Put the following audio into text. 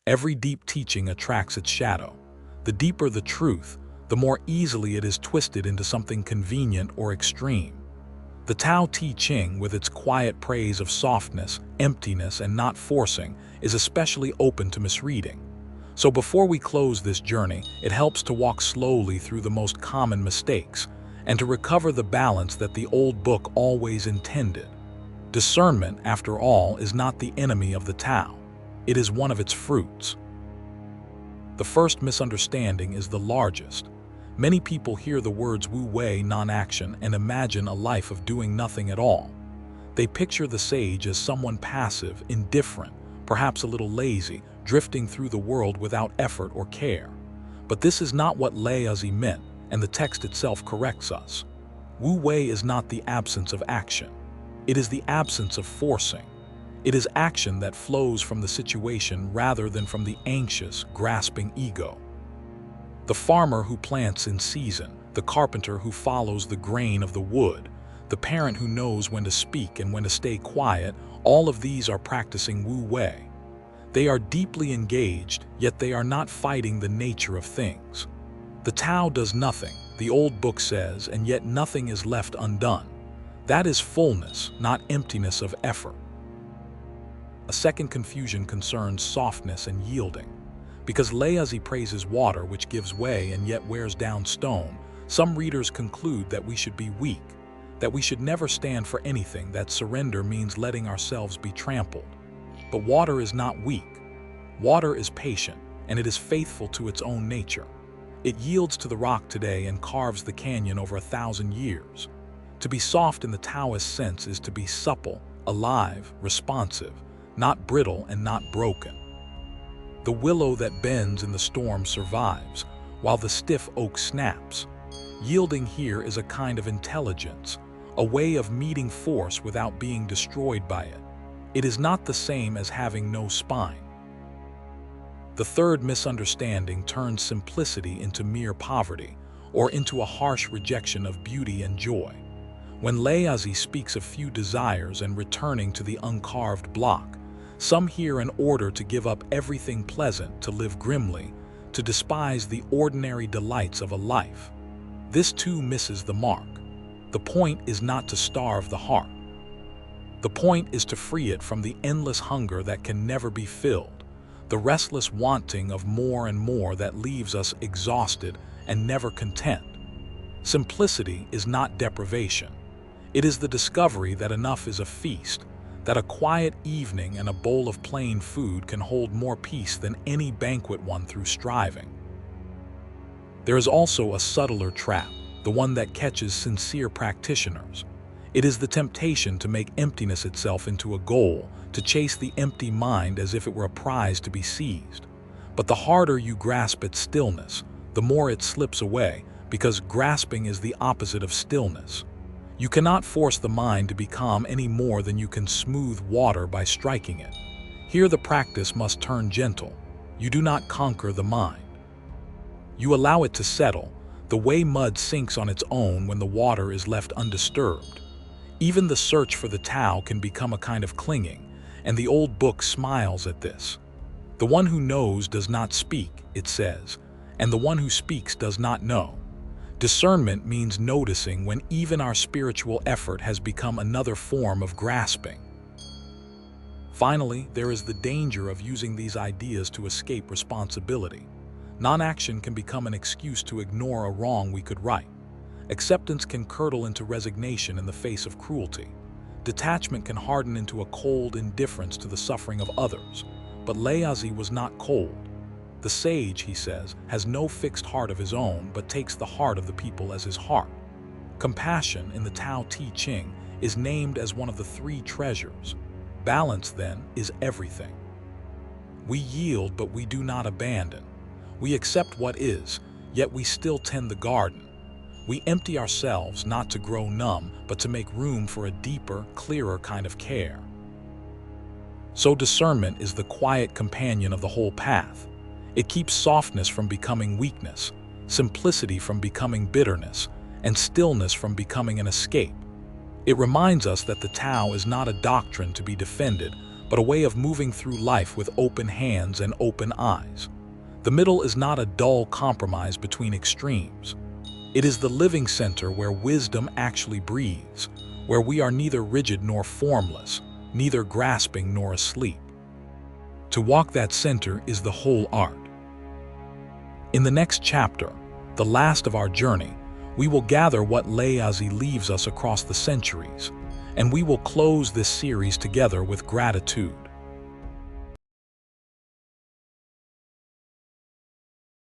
Every deep teaching attracts its shadow. The deeper the truth, the more easily it is twisted into something convenient or extreme. The Tao Te Ching, with its quiet praise of softness, emptiness, and not forcing, is especially open to misreading. So before we close this journey, it helps to walk slowly through the most common mistakes and to recover the balance that the old book always intended. Discernment, after all, is not the enemy of the Tao. It is one of its fruits. The first misunderstanding is the largest. Many people hear the words Wu Wei, non-action, and imagine a life of doing nothing at all. They picture the sage as someone passive, indifferent, perhaps a little lazy, drifting through the world without effort or care. But this is not what Laozi meant, and the text itself corrects us. Wu Wei is not the absence of action. It is the absence of forcing. It is action that flows from the situation rather than from the anxious, grasping ego. The farmer who plants in season, the carpenter who follows the grain of the wood, the parent who knows when to speak and when to stay quiet, all of these are practicing Wu Wei. They are deeply engaged, yet they are not fighting the nature of things. The Tao does nothing, the old book says, and yet nothing is left undone. That is fullness, not emptiness of effort. A second confusion concerns softness and yielding. Because Laozi praises water which gives way and yet wears down stone, some readers conclude that we should be weak, that we should never stand for anything, that surrender means letting ourselves be trampled. But water is not weak. Water is patient, and it is faithful to its own nature. It yields to the rock today and carves the canyon over 1,000 years. To be soft in the Taoist sense is to be supple, alive, responsive, not brittle and not broken. The willow that bends in the storm survives, while the stiff oak snaps. Yielding here is a kind of intelligence, a way of meeting force without being destroyed by it. It is not the same as having no spine. The third misunderstanding turns simplicity into mere poverty, or into a harsh rejection of beauty and joy. When Laozi speaks of few desires and returning to the uncarved block, some hear an order to give up everything pleasant, to live grimly, to despise the ordinary delights of a life. This too misses the mark. The point is not to starve the heart. The point is to free it from the endless hunger that can never be filled, the restless wanting of more and more that leaves us exhausted and never content. Simplicity is not deprivation. It is the discovery that enough is a feast, that a quiet evening and a bowl of plain food can hold more peace than any banquet won through striving. There is also a subtler trap, the one that catches sincere practitioners. It is the temptation to make emptiness itself into a goal, to chase the empty mind as if it were a prize to be seized. But the harder you grasp at stillness, the more it slips away, because grasping is the opposite of stillness. You cannot force the mind to be calm any more than you can smooth water by striking it. Here the practice must turn gentle. You do not conquer the mind. You allow it to settle, the way mud sinks on its own when the water is left undisturbed. Even the search for the Tao can become a kind of clinging, and the old book smiles at this. The one who knows does not speak, it says, and the one who speaks does not know. Discernment means noticing when even our spiritual effort has become another form of grasping. Finally, there is the danger of using these ideas to escape responsibility. Non-action can become an excuse to ignore a wrong we could right. Acceptance can curdle into resignation in the face of cruelty. Detachment can harden into a cold indifference to the suffering of others. But Laozi was not cold. The sage, he says, has no fixed heart of his own, but takes the heart of the people as his heart. Compassion in the Tao Te Ching is named as one of the 3 treasures. Balance, then, is everything. We yield, but we do not abandon. We accept what is, yet we still tend the garden. We empty ourselves not to grow numb, but to make room for a deeper, clearer kind of care. So discernment is the quiet companion of the whole path. It keeps softness from becoming weakness, simplicity from becoming bitterness, and stillness from becoming an escape. It reminds us that the Tao is not a doctrine to be defended, but a way of moving through life with open hands and open eyes. The middle is not a dull compromise between extremes. It is the living center where wisdom actually breathes, where we are neither rigid nor formless, neither grasping nor asleep. To walk that center is the whole art. In the next chapter, the last of our journey, we will gather what Laozi leaves us across the centuries, and we will close this series together with gratitude.